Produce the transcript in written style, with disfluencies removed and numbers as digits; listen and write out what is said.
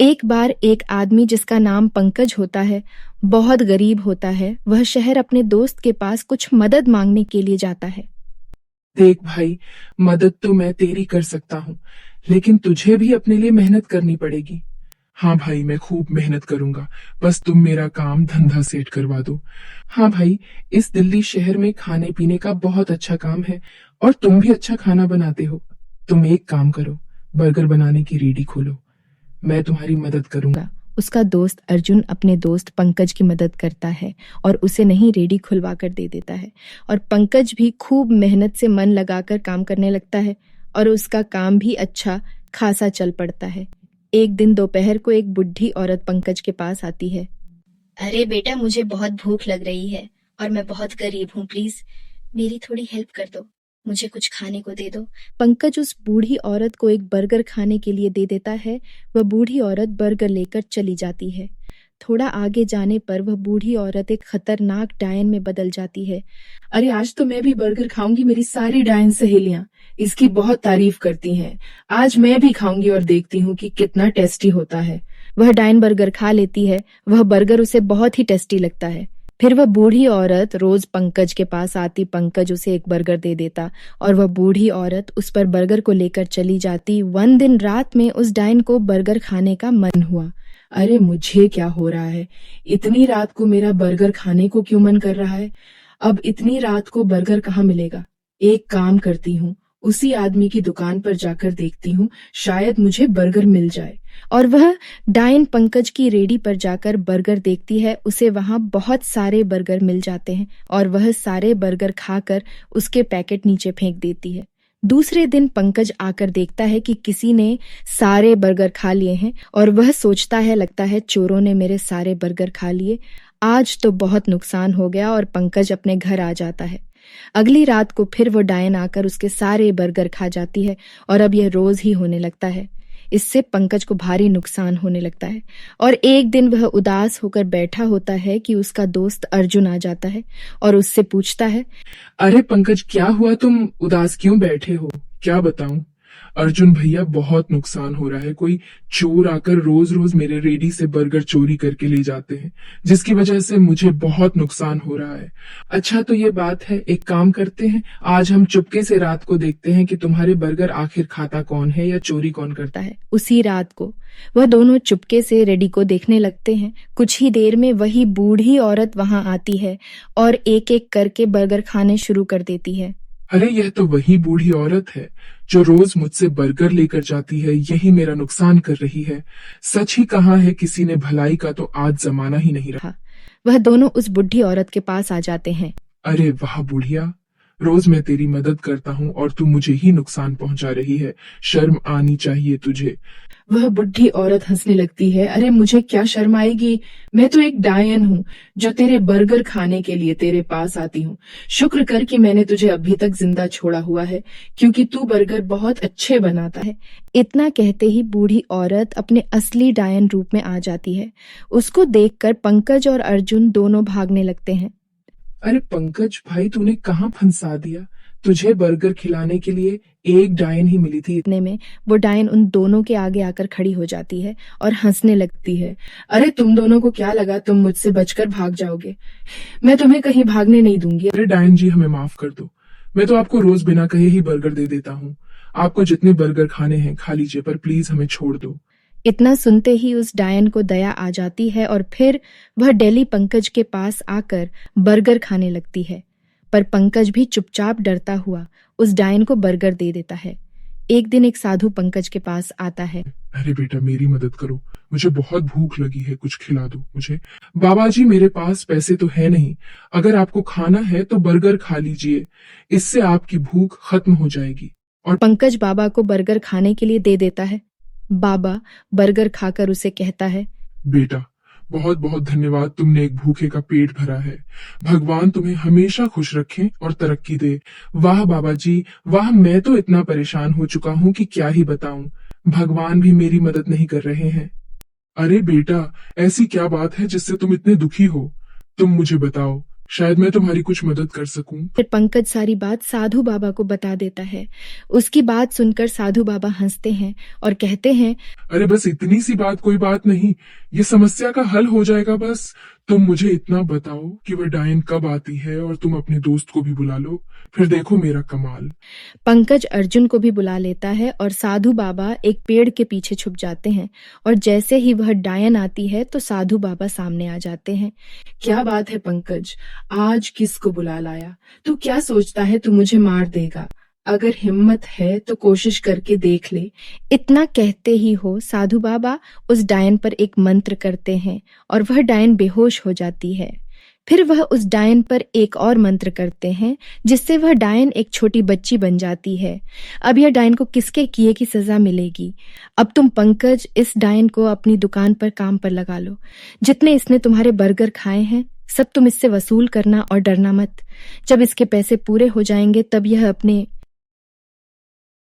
एक बार एक आदमी जिसका नाम पंकज होता है, बहुत गरीब होता है। वह शहर अपने दोस्त के पास कुछ मदद मांगने के लिए जाता है। देख भाई, मदद तो मैं तेरी कर सकता हूँ, लेकिन तुझे भी अपने लिए मेहनत करनी पड़ेगी। हाँ भाई, मैं खूब मेहनत करूंगा, बस तुम मेरा काम धंधा सेट करवा दो। हाँ भाई, इस दिल्ली शहर में खाने पीने का बहुत अच्छा काम है और तुम भी अच्छा खाना बनाते हो। तुम एक काम करो, बर्गर बनाने की रेडी खोलो, मैं तुम्हारी मदद करूंगा। उसका दोस्त अर्जुन अपने दोस्त पंकज की मदद करता है और उसे नई रेडी खुलवा कर दे देता है। और पंकज भी खूब मेहनत से मन लगाकर काम करने लगता है और उसका काम भी अच्छा खासा चल पड़ता है। एक दिन दोपहर को एक बुढ़ी औरत पंकज के पास आती है। अरे बेटा, मुझे बहुत भूख लग रही है और मैं बहुत गरीब हूँ। प्लीज मेरी थोड़ी हेल्प कर दो, मुझे कुछ खाने को दे दो। पंकज उस बूढ़ी औरत को एक बर्गर खाने के लिए दे देता है। वह बूढ़ी औरत बर्गर लेकर चली जाती है। थोड़ा आगे जाने पर वह बूढ़ी औरत एक खतरनाक डायन में बदल जाती है। अरे आज तो मैं भी बर्गर खाऊंगी, मेरी सारी डायन सहेलियां इसकी बहुत तारीफ करती हैं। आज मैं भी खाऊंगी और देखती हूँ कि कितना टेस्टी होता है। वह डायन बर्गर खा लेती है। वह बर्गर उसे बहुत ही टेस्टी लगता है। फिर वह बूढ़ी औरत रोज पंकज के पास आती। पंकज उसे एक बर्गर दे देता और वह बूढ़ी औरत उस पर बर्गर को लेकर चली जाती। वन दिन रात में उस डायन को बर्गर खाने का मन हुआ। अरे मुझे क्या हो रहा है, इतनी रात को मेरा बर्गर खाने को क्यों मन कर रहा है? अब इतनी रात को बर्गर कहाँ मिलेगा? एक काम करती हूँ, उसी आदमी की दुकान पर जाकर देखती हूँ, शायद मुझे बर्गर मिल जाए। और वह डायन पंकज की रेडी पर जाकर बर्गर देखती है। उसे वहां बहुत सारे बर्गर मिल जाते हैं और वह सारे बर्गर खाकर उसके पैकेट नीचे फेंक देती है। दूसरे दिन पंकज आकर देखता है कि किसी ने सारे बर्गर खा लिए हैं और वह सोचता है, लगता है चोरों ने मेरे सारे बर्गर खा लिए। आज तो बहुत नुकसान हो गया और पंकज अपने घर आ जाता है। अगली रात को फिर वो डायन आकर उसके सारे बर्गर खा जाती है और अब यह रोज ही होने लगता है। इससे पंकज को भारी नुकसान होने लगता है और एक दिन वह उदास होकर बैठा होता है कि उसका दोस्त अर्जुन आ जाता है और उससे पूछता है, अरे पंकज, क्या हुआ? तुम उदास क्यों बैठे हो? क्या बताऊं? अर्जुन भैया, बहुत नुकसान हो रहा है। कोई चोर आकर रोज रोज मेरे रेडी से बर्गर चोरी करके ले जाते हैं, जिसकी वजह से मुझे बहुत नुकसान हो रहा है। अच्छा तो ये बात है, एक काम करते हैं, आज हम चुपके से रात को देखते हैं कि तुम्हारे बर्गर आखिर खाता कौन है या चोरी कौन करता है। उसी रात को वह दोनों चुपके से रेडी को देखने लगते हैं। कुछ ही देर में वही बूढ़ी औरत वहां आती है और एक एक करके बर्गर खाने शुरू कर देती है। अरे यह तो वही बूढ़ी औरत है जो रोज मुझसे बर्गर लेकर जाती है, यही मेरा नुकसान कर रही है। सच ही कहा है किसी ने, भलाई का तो आज जमाना ही नहीं रहा। वह दोनों उस बुढ़ी औरत के पास आ जाते हैं। अरे वाह बुढ़िया, रोज मैं तेरी मदद करता हूँ और तू मुझे ही नुकसान पहुंचा रही है। शर्म आनी चाहिए तुझे। वह बुढ़ी औरत हंसने लगती है। अरे मुझे क्या शर्म आएगी, मैं तो एक डायन हूँ जो तेरे बर्गर खाने के लिए तेरे पास आती हूँ। शुक्र कर कि मैंने तुझे अभी तक जिंदा छोड़ा हुआ है, क्योंकि तू बर्गर बहुत अच्छे बनाता है। इतना कहते ही बूढ़ी औरत अपने असली डायन रूप में आ जाती है। उसको देखकर पंकज और अर्जुन दोनों भागने लगते हैं। अरे पंकज भाई, तूने कहाँ फंसा दिया? तुझे बर्गर खिलाने के लिए एक डायन ही मिली थी। इतने में वो डायन उन दोनों के आगे आकर खड़ी हो जाती है और हंसने लगती है। अरे तुम दोनों को क्या लगा तुम मुझसे बचकर भाग जाओगे? मैं तुम्हें कहीं भागने नहीं दूंगी। अरे डायन जी, हमें माफ कर दो, मैं तो आपको रोज बिना कहे ही बर्गर दे देता हूँ। आपको जितने बर्गर खाने हैं खा लीजिए, पर प्लीज हमें छोड़ दो। इतना सुनते ही उस डायन को दया आ जाती है और फिर वह डेली पंकज के पास आकर बर्गर खाने लगती है। पर पंकज भी चुपचाप डरता हुआ उस डायन को बर्गर दे देता है। एक दिन एक साधु पंकज के पास आता है। अरे बेटा, मेरी मदद करो, मुझे बहुत भूख लगी है, कुछ खिला दो मुझे। बाबा जी, मेरे पास पैसे तो है नहीं, अगर आपको खाना है तो बर्गर खा लीजिए, इससे आपकी भूख खत्म हो जाएगी। और पंकज बाबा को बर्गर खाने के लिए दे देता है। बाबा बर्गर खाकर उसे कहता है, बेटा बहुत बहुत धन्यवाद, तुमने एक भूखे का पेट भरा है। भगवान तुम्हें हमेशा खुश रखे और तरक्की दे। वाह बाबा जी वाह, मैं तो इतना परेशान हो चुका हूँ कि क्या ही बताऊं, भगवान भी मेरी मदद नहीं कर रहे हैं। अरे बेटा, ऐसी क्या बात है जिससे तुम इतने दुखी हो? तुम मुझे बताओ, शायद मैं तुम्हारी कुछ मदद कर सकूं। फिर पंकज सारी बात साधु बाबा को बता देता है। उसकी बात सुनकर साधु बाबा हंसते हैं और कहते हैं, अरे बस इतनी सी बात, कोई बात नहीं, ये समस्या का हल हो जाएगा। बस तुम मुझे इतना बताओ कि वह डायन कब आती है और तुम अपने दोस्त को भी बुला लो, फिर देखो मेरा कमाल। पंकज अर्जुन को भी बुला लेता है और साधु बाबा एक पेड़ के पीछे छुप जाते हैं और जैसे ही वह डायन आती है तो साधु बाबा सामने आ जाते हैं। क्या बात है पंकज, आज किसको बुला लाया? तू क्या सोचता है तू मुझे मार देगा? अगर हिम्मत है तो कोशिश करके देख ले। इतना कहते ही हो साधु बाबा उस डायन पर एक मंत्र करते हैं और वह डायन बेहोश हो जाती है। फिर वह उस डायन पर एक और मंत्र करते हैं जिससे वह डायन एक छोटी बच्ची बन जाती है। अब यह डायन को किसके किए की सजा मिलेगी? अब तुम पंकज इस डायन को अपनी दुकान पर काम पर लगा लो। जितने इसने तुम्हारे बर्गर खाए हैं सब तुम इससे वसूल करना और डरना मत। जब इसके पैसे पूरे हो जाएंगे तब यह अपने